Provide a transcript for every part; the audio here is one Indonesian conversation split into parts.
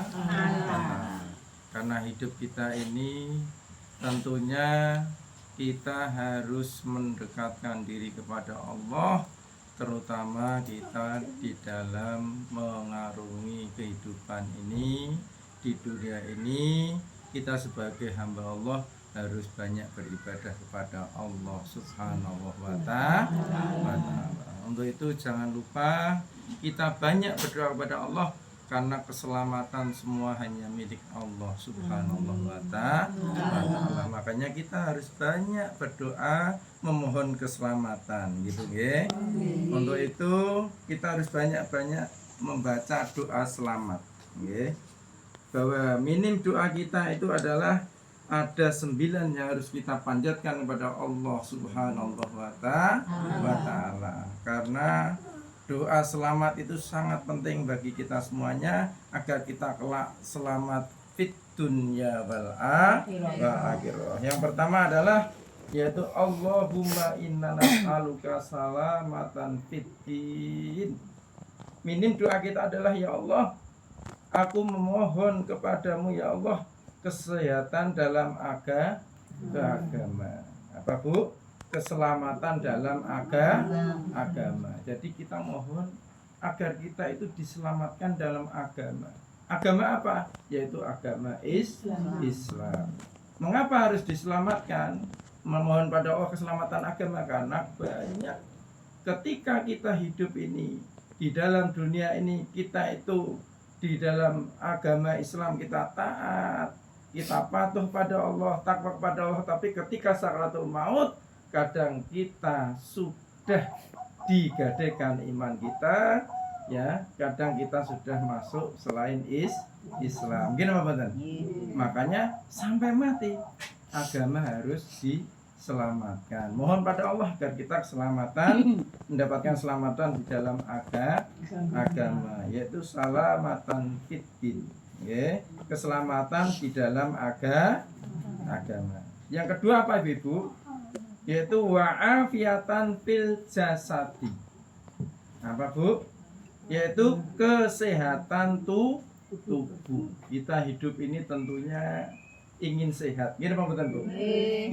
Ta'ala. Karena hidup kita ini tentunya kita harus mendekatkan diri kepada Allah, terutama kita di dalam mengarungi kehidupan ini. Di dunia ini kita sebagai hamba Allah harus banyak beribadah kepada Allah Subhanahu wa Ta'ala. Untuk itu jangan lupa kita banyak berdoa kepada Allah, karena keselamatan semua hanya milik Allah Subhanahu wa Ta'ala. Makanya kita harus banyak berdoa memohon keselamatan gitu ya. Untuk itu kita harus banyak-banyak membaca doa selamat ya. Bahwa minim doa kita itu adalah ada 9 yang harus kita panjatkan kepada Allah Subhanahu wa Ta'ala. Karena doa selamat itu sangat penting bagi kita semuanya, agar kita kelak selamat fit dunya wal akhirah. Yang pertama adalah yaitu Allahumma inna nas'aluka salamatan fid din. Minim doa kita adalah, ya Allah, aku memohon kepadamu ya Allah kesehatan dalam agama. Apa Bu? Keselamatan dalam agama. Jadi kita mohon agar kita itu diselamatkan dalam agama. Agama apa? Yaitu agama Islam. Mengapa harus diselamatkan? Memohon pada Allah keselamatan agama karena banyak ketika kita hidup ini di dalam dunia ini, kita itu di dalam agama Islam kita taat, kita patuh pada Allah, takwa kepada Allah, tapi ketika sakaratul maut kadang kita sudah digadaikan iman kita ya, kadang kita sudah masuk selain Islam. Gini Pak Batan? Makanya sampai mati agama harus diselamatkan. Mohon pada Allah agar kita keselamatan, mendapatkan keselamatan di dalam agama, yaitu salamatan fiddin ya, keselamatan di dalam agama. Yang kedua apa Ibu? Yaitu wa'afiatan fil jasadi. Apa Bu? Yaitu kesehatan tubuh. Kita hidup ini tentunya ingin sehat. Gini Pak Bu?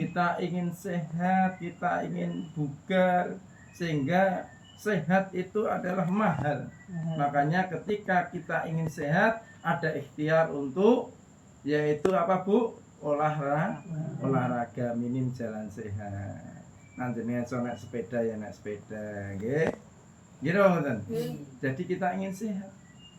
Kita ingin sehat, kita ingin bugar, sehingga sehat itu adalah mahal. Makanya ketika kita ingin sehat, ada ikhtiar untuk yaitu apa Bu? Olahraga, minim jalan sehat. Nanti nih naik sepeda ya naik sepeda, gitu kan? Jadi kita ingin sehat.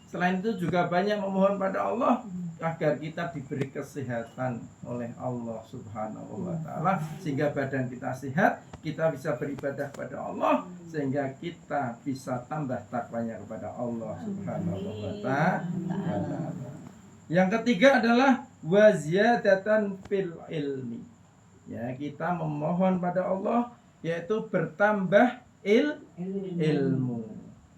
Selain itu juga banyak memohon pada Allah agar kita diberi kesehatan oleh Allah Subhanahu wa Ta'ala, sehingga badan kita sehat, kita bisa beribadah kepada Allah, sehingga kita bisa tambah takwanya kepada Allah Subhanahu wa Ta'ala. Yang ketiga adalah waziyadatan fil ilmi. Ya, kita memohon pada Allah yaitu bertambah ilmu.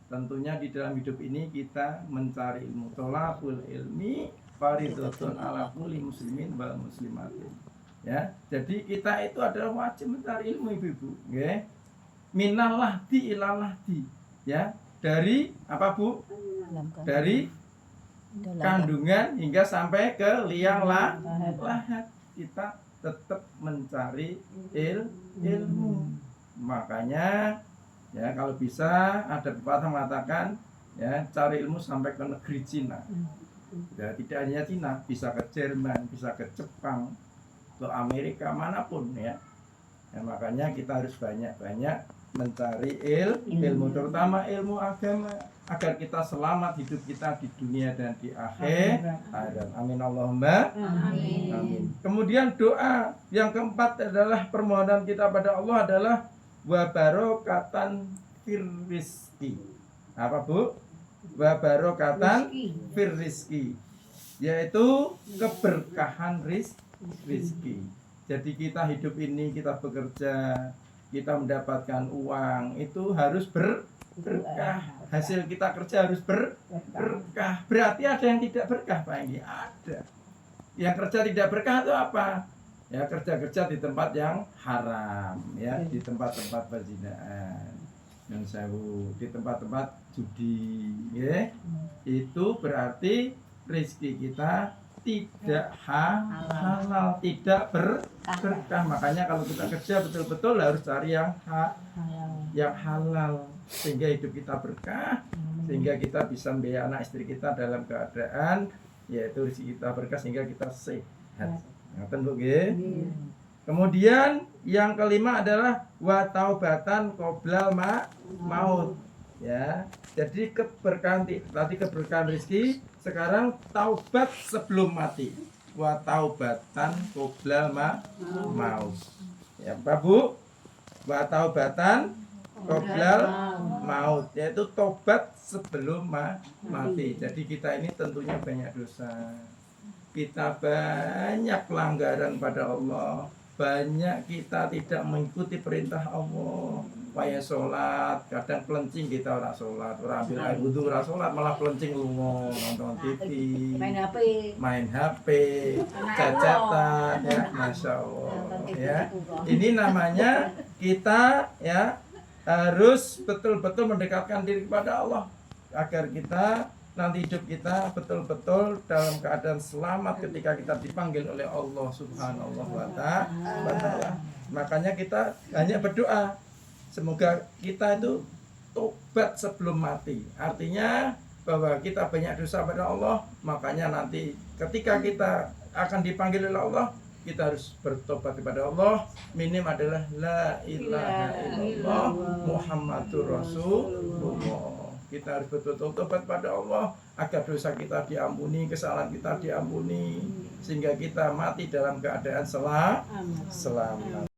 Tentunya di dalam hidup ini kita mencari ilmu. Thalabul ilmi fardhatun ala kulli muslimin wal muslimatin. Ya, jadi kita itu adalah wajib mencari ilmu Ibu-ibu, nggih. Minal lahdi ilal lahdi. Ya, dari apa Bu? Dari kandungan hingga sampai ke liang lahat, kita tetap mencari ilmu. Makanya ya, kalau bisa ada pepatah mengatakan ya, cari ilmu sampai ke negeri Cina. Ya, tidak hanya Cina, bisa ke Jerman, bisa ke Jepang, ke Amerika, manapun ya. Ya, makanya kita harus banyak-banyak mencari ilmu, terutama ilmu agama, agar kita selamat hidup kita di dunia dan di akhir. Amin Allahumma amin. Kemudian doa yang keempat adalah permohonan kita pada Allah adalah wa barokatan fir rizki. Apa Bu? Wa barokatan fir rizki, yaitu keberkahan rizki. Jadi kita hidup ini, kita bekerja, kita mendapatkan uang, itu harus berkah. Hasil kita kerja harus berkah. Berarti ada yang tidak berkah Pak Enggi? Ada. Yang kerja tidak berkah itu apa? Ya, kerja-kerja di tempat yang haram, ya, di tempat-tempat perzinahan, yang sewu, di tempat-tempat judi, ya. Itu berarti rezeki kita tidak halal, tidak berkah. Makanya kalau kita kerja betul-betul harus cari yang halal, sehingga hidup kita berkah, sehingga kita bisa membiayai anak istri kita dalam keadaan yaitu rezeki kita berkah, sehingga kita sehat. Ngaten Bu nggih. Kemudian yang kelima adalah wa taubatan qoblal maut. Ya, jadi keberkahan tadi keberkahan rezeki, sekarang taubat sebelum mati. Wa taubatan qoblal maut. Ya, Pak Bu, wa taubatan qoblal maut, yaitu tobat sebelum mati. Jadi kita ini tentunya banyak dosa. Kita banyak pelanggaran pada Allah. Banyak kita tidak mengikuti perintah Allah. Paya sholat, kadang pelencing kita orang sholat, orang ambil air wudhu orang sholat, malah pelencing lungo, nonton TV, main HP, cacatan, ya, masya Allah. Ya, ini namanya kita ya harus betul-betul mendekatkan diri kepada Allah agar kita nanti hidup kita betul-betul dalam keadaan selamat ketika kita dipanggil oleh Allah Subhanahu wa ta'ala. Makanya kita hanya berdoa semoga kita itu tobat sebelum mati. Artinya bahwa kita banyak dosa pada Allah, makanya nanti ketika kita akan dipanggil oleh Allah, kita harus bertobat kepada Allah. Minim adalah la ilaha illallah Muhammadur Rasulullah. Kita harus betul-betul tobat pada Allah agar dosa kita diampuni, kesalahan kita diampuni, sehingga kita mati dalam keadaan selamat.